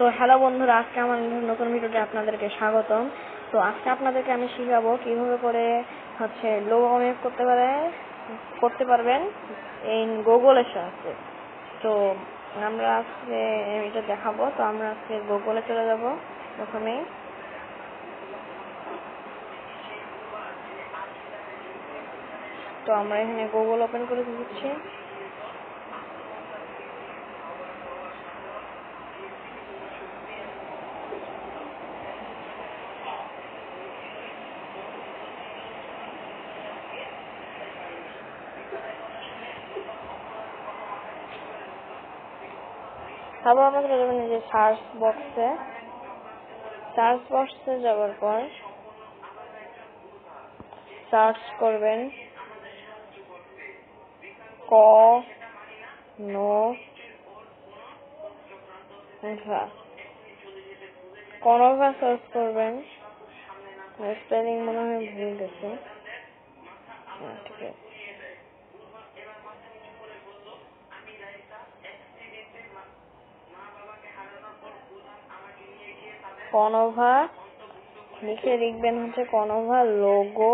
তো হ্যালো বন্ধুরা, আজকে আমার নতুন ভিডিওতে আপনাদেরকে স্বাগতম। তো আজকে আপনাদেরকে আমি শিখাবো কিভাবে করে লোগো মেক করতে পারবেন এই গুগলের সাহায্যে। তো আমরা আজকে এটা দেখাবো। তো আমরা আজকে গুগলে চলে যাব। প্রথমেই তো আমরা এখানে গুগল ওপেন করে দিচ্ছি। তারপর আমরা চলে যাবেন যে সার্চ বক্সে যাওয়ার পর সার্চ করবেন কনভা সার্চ করবেন। স্পেলিং মনে হয় ভুল গেছে, ঠিক আছে। কনভা লিখবেন কনভা লোগো।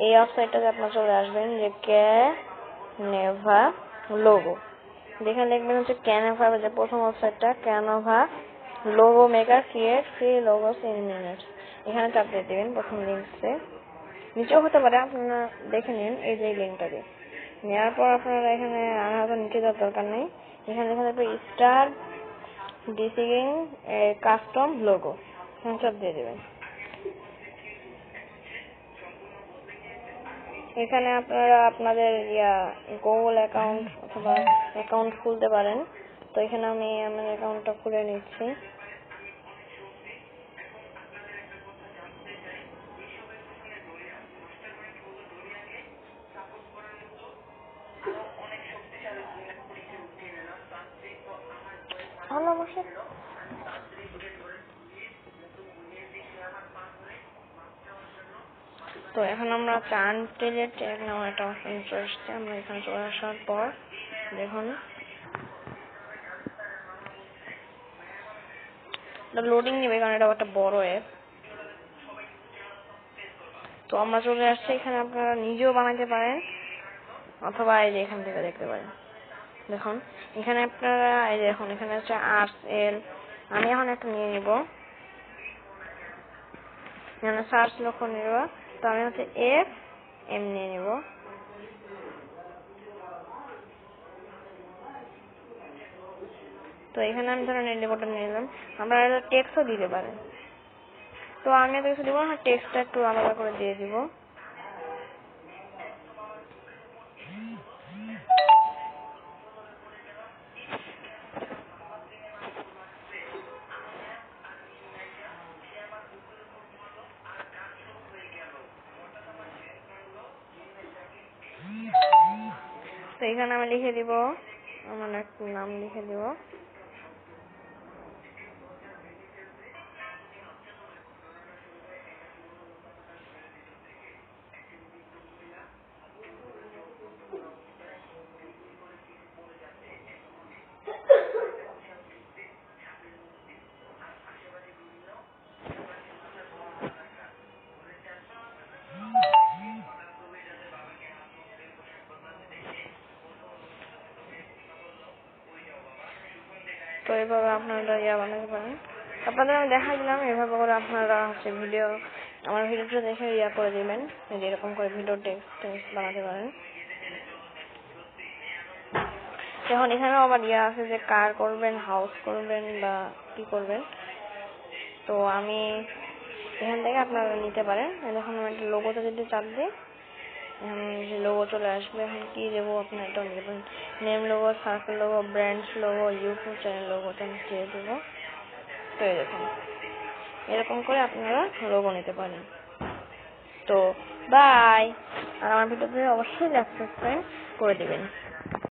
এই ওয়েবসাইটটাতে আপনারা চলে আসবেন যে ক্যানভা লোগো। যেখানে লিখবেন ক্যানভা, যে প্রথম ওয়েবসাইটটা Canva logo maker create free logos in minutes. এখানে চাপ দিয়ে দেবেন প্রথম লিঙ্কসে। নিচেও হতে পারে, আপনারা দেখে নিন। এই যে লিঙ্কটা দিয়ে নেওয়ার পর আপনারা এখানে নিচে যাওয়ার দরকার নেই। এখানে স্টার্ট ডিসিং কাস্টম লোগো, এখানে চাপ দিয়ে দেবেন। এখানে আপনারা আপনাদের গুগল অ্যাকাউন্ট অথবা অ্যাকাউন্ট খুলতে পারেন। তো এখানে আমি আমার অ্যাকাউন্টটা খুলে নিচ্ছি। তো এখন আমরা এখানে আমার একটা অপশন চলে আসছে। আমরা এখানে চলে আসার পর দেখুন লোডিং নেবে, কারণ এটা একটা বড় অ্যাপ। তো আমরা চলে আসছি এখানে। আপনারা নিজেও বানাতে পারেন অথবা এই যে এখান থেকে দেখতে পারেন। দেখুন এখানে আপনারা এই যে দেখুন এখানে হচ্ছে আরএল। আমি এখন একটা নিয়ে নিব, এখানে সার্চ লক্ষ্য নিব। তো আমি এম নিয়ে নিব। তো এখানে আমি ধরেন এই লোগোটা নিয়ে নিলাম। আমরা টেক্সটও দিতে পারেন। তো আমি এত কিছু দিব না, টেক্সটটা একটু আলাদা করে দিয়ে দিব। তো এখানে আমি লিখে দিব, আমার একটু নাম লিখে দিব। তো এইভাবে আপনারা বানাতে পারেন। আপনাদের আমি দেখা দিলাম, এভাবে করে আপনারা আমার ভিডিওটা দেখে করে দিবেন। এরকম করে ভিডিও টেক্সট বানাতে পারেন। এখন এখানে আবার আছে যে কার করবেন, হাউস করবেন বা কি করবেন। তো আমি এখান থেকে আপনারা নিতে পারেন। এখন আমি একটা লোগোতে যদি চাপ দিই, এখন যে লোগো চলে আসবে। এখন কি দেবো আপনার এটা দেবেন, name logo, circle logo, brands logo, YouTube channel লোগোটা আমি দিয়ে দেবো। তো দেখুন এরকম করে আপনারা লোগো নিতে পারেন। তো বাই। আর আমার ভিডিওতে অবশ্যই সাবস্ক্রাইব করে দিবেন।